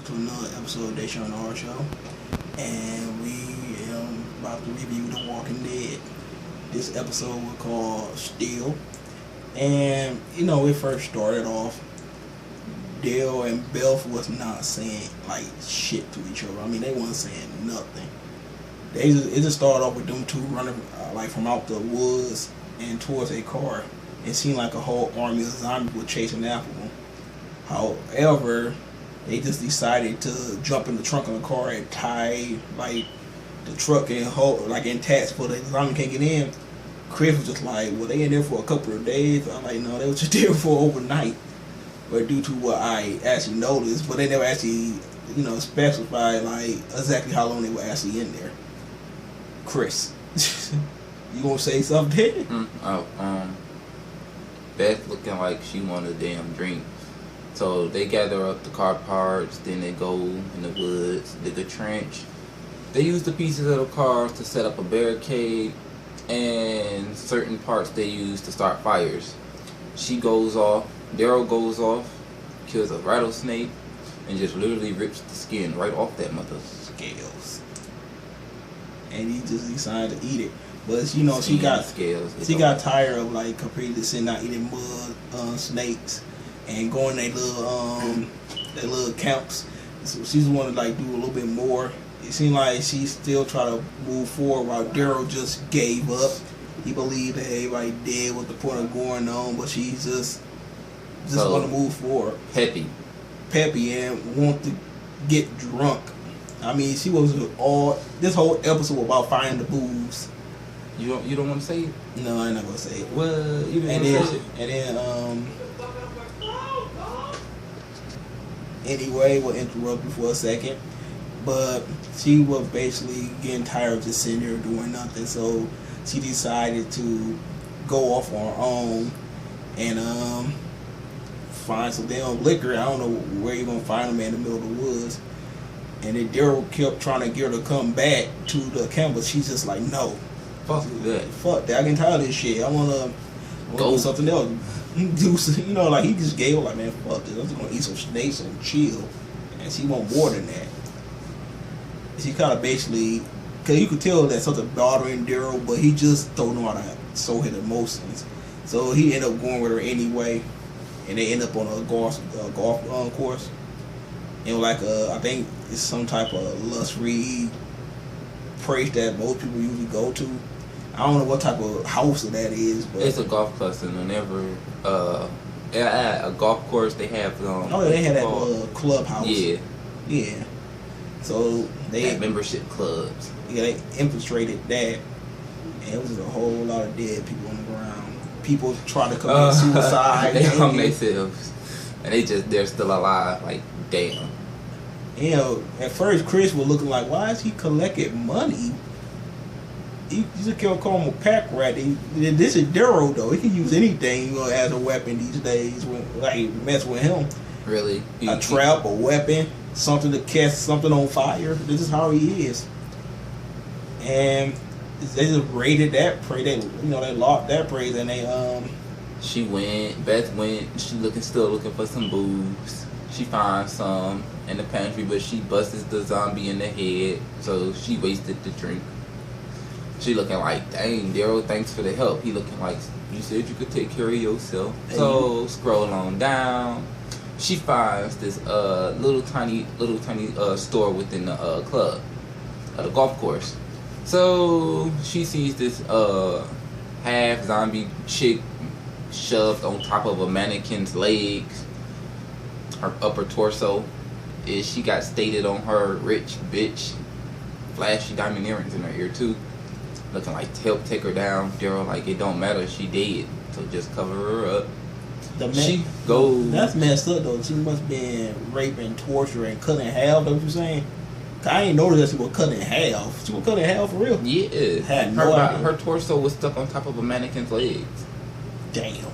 to another episode of DayShawnrshow. And we about to review The Walking Dead. This episode was called Still. And, it first started off, Dale and Beth was not saying, shit to each other. I mean, they wasn't saying nothing. It just started off with them two running, from out the woods and towards a car. It seemed like a whole army of zombies were chasing after them. However, they just decided to jump in the trunk of the car and tie the truck and hold intact so the zombie can't get in. Chris was just like, well, they in there for a couple of days. I'm like, no, they was just there for overnight. But due to what I actually noticed, but they never actually, specified exactly how long they were actually in there. Chris, you gonna say something? Beth looking like she want a damn drink. So they gather up the car parts, then they go in the woods, dig a trench. They use the pieces of the car to set up a barricade, and certain parts they use to start fires. She goes off, Daryl goes off, kills a rattlesnake, and just literally rips the skin right off that mother's scales. And he just decided to eat it. But she got tired of completely sitting out eating mud snakes and going their little camps. So she just wanted to do a little bit more. It seemed like she still tried to move forward while Daryl just gave up. He believed that everybody dead, what the point of going on, but she just want to move forward. Peppy and want to get drunk. I mean, she was this whole episode was about finding the booze. You don't want to say it? No, I'm not gonna say it. Well, you didn't want to say it. And then anyway, we'll interrupt you for a second. But she was basically getting tired of just sitting there doing nothing, so she decided to go off on her own and find some damn liquor. I don't know where you're gonna find them in the middle of the woods. And then Daryl kept trying to get her to come back to the camp, but she's just like, no. Fuck that. Fuck that. I get tired of this shit. I wanna do something else. He just gave her man, fuck this. I'm just gonna eat some snakes and chill. And she want more than that. She kind of basically, because you could tell that something bothering Daryl, but he just don't know how to show his emotions. So he ended up going with her anyway, and they end up on a golf course. And I think it's some type of lust-free place that most people usually go to. I don't know what type of house that is, but it's a golf cluster, and whenever at a golf course they have they had that clubhouse. Yeah. So they have membership clubs. Yeah, they infiltrated that, and it was a whole lot of dead people on the ground. People try to commit suicide. They hung themselves, and they're still alive. Damn. At first Chris was looking like, why is he collecting money? He just can't call him a pack rat. This is Daryl though. He can use anything as a weapon these days. When mess with him. Really? A trap, a weapon, something to catch something on fire. This is how he is. And they just raided that prey. They locked that prey, and they Beth went. She still looking for some booze. She finds some in the pantry, but she busts the zombie in the head, so she wasted the drink. She looking like, dang, Daryl, thanks for the help. He looking like, you said you could take care of yourself. So scroll on down. She finds this little tiny store within the club, the golf course. So she sees this half zombie chick shoved on top of a mannequin's legs. Her upper torso she got stated on her rich bitch. Flashy diamond earrings in her ear too. Looking like help take her down. Daryl it don't matter, she dead, so just cover her up. She goes. That's messed up though. She must have been raping, torturing, cut in half. That's what you're saying? I ain't noticed that she was cut in half. She was cut in half for real. Yeah. Had no idea. Her torso was stuck on top of a mannequin's legs. Damn.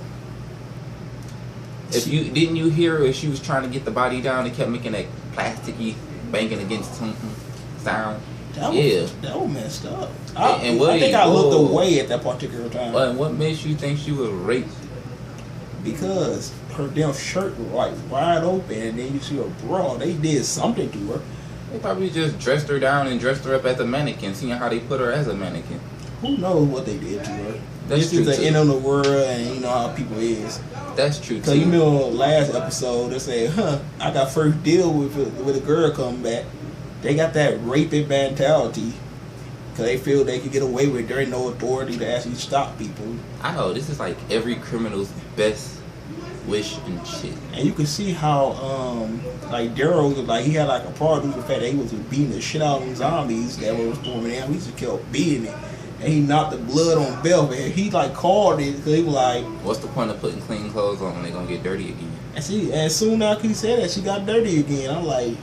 Didn't you hear her? She was trying to get the body down and kept making that plasticky banging against something sound. That was messed up. I think I looked away at that particular time. And what makes you think she was raped? because her damn shirt was like wide open, and then you see her bra. They did something to her. They probably just dressed her down and dressed her up as a mannequin, seeing how they put her as a mannequin. Who knows what they did to her? That's this is true the too. end of the world, and you know how people is. That's true too. Cause you know last episode they said, I got first deal with a girl coming back. They got that raping mentality. Cause they feel they can get away with it. There ain't no authority to actually stop people. I know, this is like every criminal's best wish and shit. And you can see how like Daryl, like he had like a problem with the fact that he was just beating the shit out of them zombies that were storming in. He just kept beating it. And he knocked the blood on Beth, and he like called it because he was like, what's the point of putting clean clothes on when they're gonna get dirty again? and soon after he said that, she got dirty again. I'm like,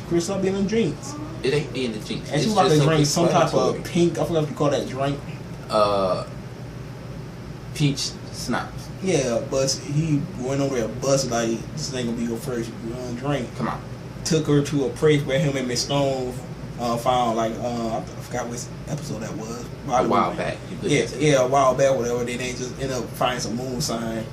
Chris, stop being in drinks. It ain't being the jinx. And she was about to drink some type of pink, I forgot what you call that drink. Peach schnapps. Yeah, but he went over there and busted like, this ain't gonna be your first drink. Come on. Took her to a place where him and Miss Stone found like, I forgot which episode that was. A while back. Yeah, a while back, whatever. Then they just ended up finding some moon sign.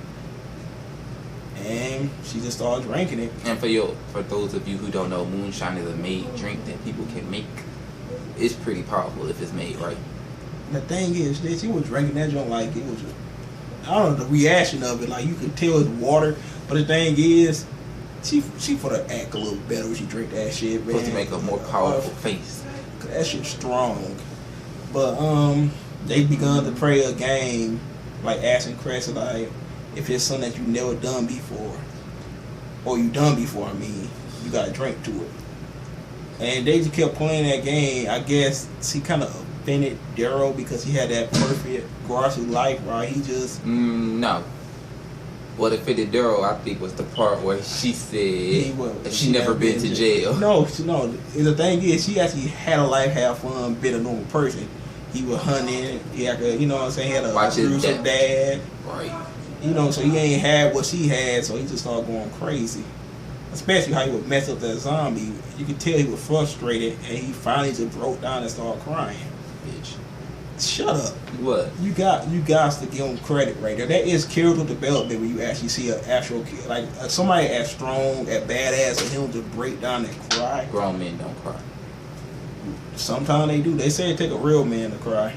And she just started drinking it. And for those of you who don't know, moonshine is a made drink that people can make. It's pretty powerful if it's made right. The thing is, she was drinking that joint like it was, I don't know, the reaction of it, like you could tell it's water. But the thing is, she for to act a little better when she drink that shit, man. Supposed to make a more powerful face. Cause that shit's strong. But they begun to play a game, like asking Chris like, if it's something that you never done before, or you done before, I mean, you gotta drink to it. And they just kept playing that game. I guess she kind of offended Daryl because he had that perfect grassy life, right? He just no. What offended Daryl, I think, was the part where she said she never been to jail. No. The thing is, she actually had a life, had fun, been a normal person. He was hunting. He had, you know what I'm saying? He had a gruesome dad. Right. You know, so he ain't had what she had, so he just started going crazy. Especially how he would mess up that zombie. You could tell he was frustrated, and he finally just broke down and started crying. Bitch. Shut up. What? You guys to give him credit right there. That is character development when you actually see an actual like somebody as strong, as badass as him to break down and cry. Grown men don't cry. Sometimes they do. They say it take a real man to cry.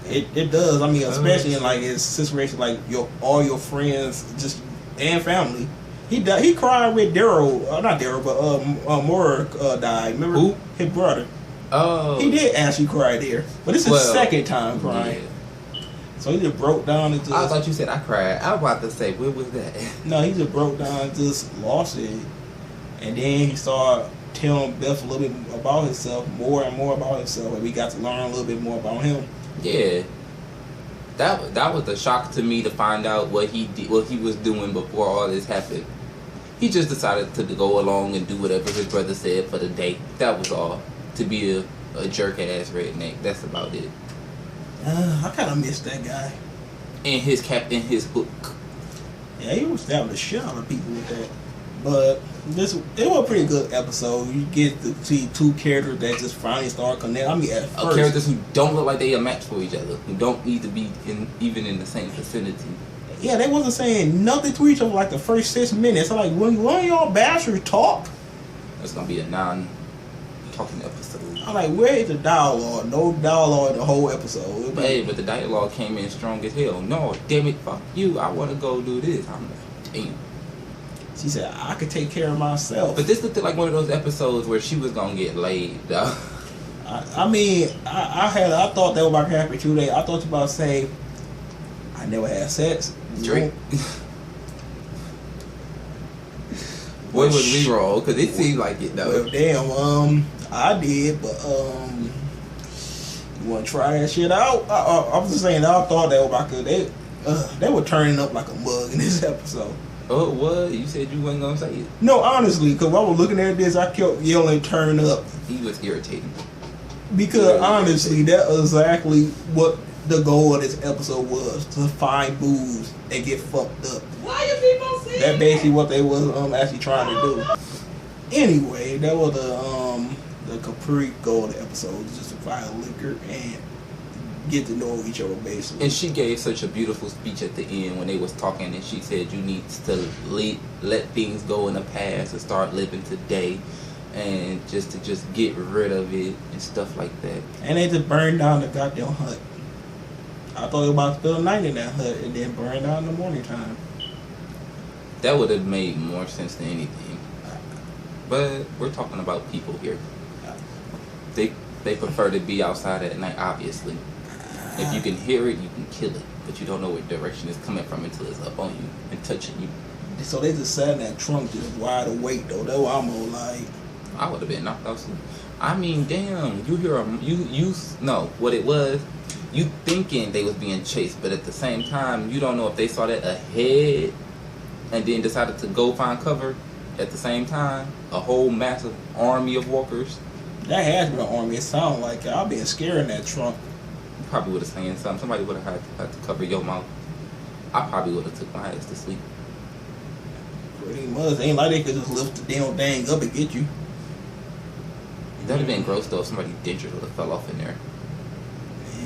It does. I mean, especially in like his situation, like all your friends, just and family. He cried with Daryl, not Daryl, but Moore died. Remember who? His brother. Oh. He did actually cry there, but this is his second time crying. Yeah. So he just broke down and just. I thought you said I cried. I was about to say, where was that? No, he just broke down and just lost it, and then he started telling Beth a little bit about himself, more and more about himself, and we got to learn a little bit more about him. Yeah, that was a shock to me to find out what he was doing before all this happened. He just decided to go along and do whatever his brother said for the day. That was all. To be a jerk ass redneck. That's about it. I kind of miss that guy. And his hook. Yeah, he was stabbing the shit out of people with that. But it was a pretty good episode. You get to see two characters that just finally start connecting. I mean, at first, characters who don't look like they a match for each other, who don't need to be even in the same vicinity. Yeah, they wasn't saying nothing to each other like the first 6 minutes. I'm like, when y'all bastards talk? It's gonna be a non-talking episode. I'm like, where is the dialogue? No dialogue in the whole episode. But the dialogue came in strong as hell. No, damn it, fuck you. I want to go do this. I'm like, damn. She said, I could take care of myself. But this looked like one of those episodes where she was gonna get laid, though. I mean, I thought that was about to happen 2 days. I thought you about to say, I never had sex. Drink. What was we wrong? Because it seemed like it, though. Well, damn, I did, but you want to try that shit out? I was just saying, I thought that was about to, they were turning up like a mug in this episode. Oh, what? You said you wasn't gonna say it. No, honestly, because while I was looking at this, I kept yelling, "Turn up!" He was irritating. Because honestly, that was exactly what the goal of this episode was: to find booze and get fucked up. Why you people saying That's basically what they was actually trying to do. Anyway, that was the complete goal of the episode: just to find liquor and get to know each other basically. And she gave such a beautiful speech at the end when they was talking, and she said you need to let things go in the past and start living today, and just get rid of it and stuff like that. And they just burned down the goddamn hut. I thought they were about to spend the night in that hut and then burn down in the morning time. That would have made more sense than anything. But we're talking about people here. They prefer to be outside at night, obviously. If you can hear it, you can kill it. But you don't know what direction it's coming from until it's up on you and touching you. So they just sat in that trunk just wide awake though. That's what I'm all like. I would have been knocked out. I mean, damn, you hear what it was. You thinking they was being chased, but at the same time, you don't know if they saw that ahead and then decided to go find cover at the same time. A whole massive army of walkers. That has been an army. It sounds like I've been scared in that trunk. You probably would have saying something. Somebody would have had to cover your mouth. I probably would have took my ass to sleep. Pretty much. Ain't like they could just lift the damn thing up and get you. That'd have been gross though if somebody's dentures would have fell off in there.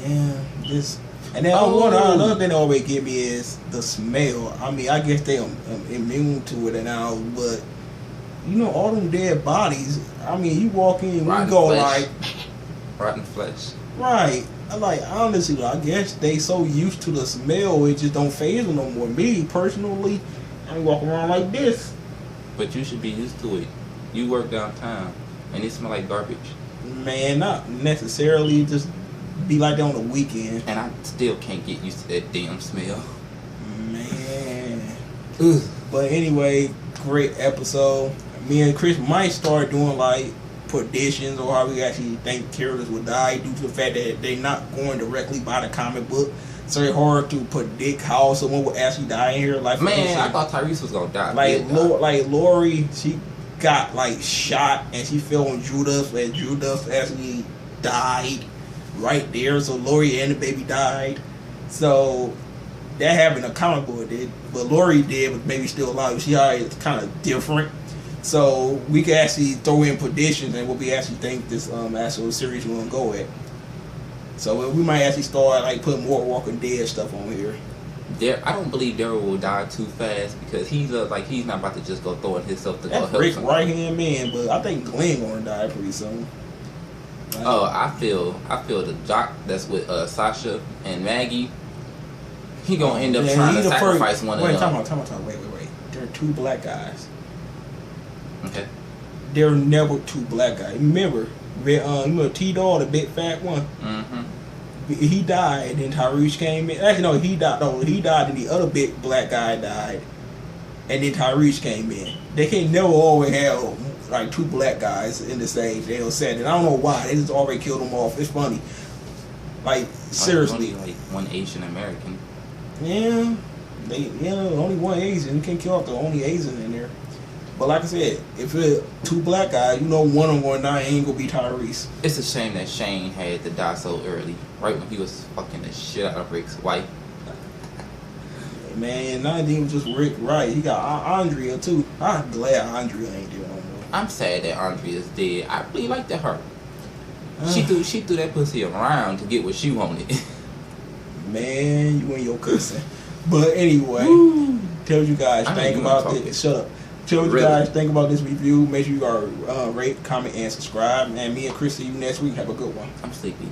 Yeah, just and then another thing that always get me is the smell. I mean, I guess they're immune to it now, but you know, all them dead bodies. I mean, you walk in, we go like rotten flesh. Right. Like honestly, I guess they so used to the smell, it just don't faze them no more. Me personally, I walk around like this. But you should be used to it. You work downtown, and it smell like garbage. Man, not necessarily. Just be like that on the weekend. And I still can't get used to that damn smell. Man. Ugh. But anyway, great episode. Me and Chris might start doing like predictions or how we actually think characters will die due to the fact that they're not going directly by the comic book. So it's hard to predict how someone will actually die in here. Like, man, I thought Tyrese was gonna die. Like Lori, she got like shot and she fell on Judas, and Judas actually died right there. So Lori and the baby died. So that happened in a comic book did, but Lori did, but maybe still alive. She already is kind of different. So we can actually throw in predictions and what we actually think this actual series will go at. So we might actually start like putting more Walking Dead stuff on here. I don't believe Daryl will die too fast because he's not about to just go throwing himself to That's go help Rick's somebody. right hand man, but I think Glenn gonna die pretty soon. Oh, I feel the jock that's with Sasha and Maggie. He gonna end up trying to sacrifice one of them. Wait. There are two black guys. Okay. There are never two black guys. Remember T-Dog, the big fat one? Mm-hmm. He died, and then Tyrese came in. Actually, no, he died. No, he died, and the other big black guy died, and then Tyrese came in. They can't never always have like two black guys in the same damn set, and I don't know why. They just already killed them off. It's funny. Like seriously, only like one Asian American. Yeah, only one Asian. You can't kill off the only Asian in there. But like I said, if it's two black guys, you know one of them going to die ain't gonna be Tyrese. It's a shame that Shane had to die so early, right when he was fucking the shit out of Rick's wife. Man, not even just Rick, right? He got Andrea too. I'm glad Andrea ain't there no more. I'm sad that Andrea's dead. I really liked her. She threw that pussy around to get what she wanted. Man, you and your cousin. But anyway, tell you guys think about this. Shut up. Tell you guys think about this review. Make sure you are rate, comment, and subscribe. And me and Chris see you next week. Have a good one. I'm sleepy.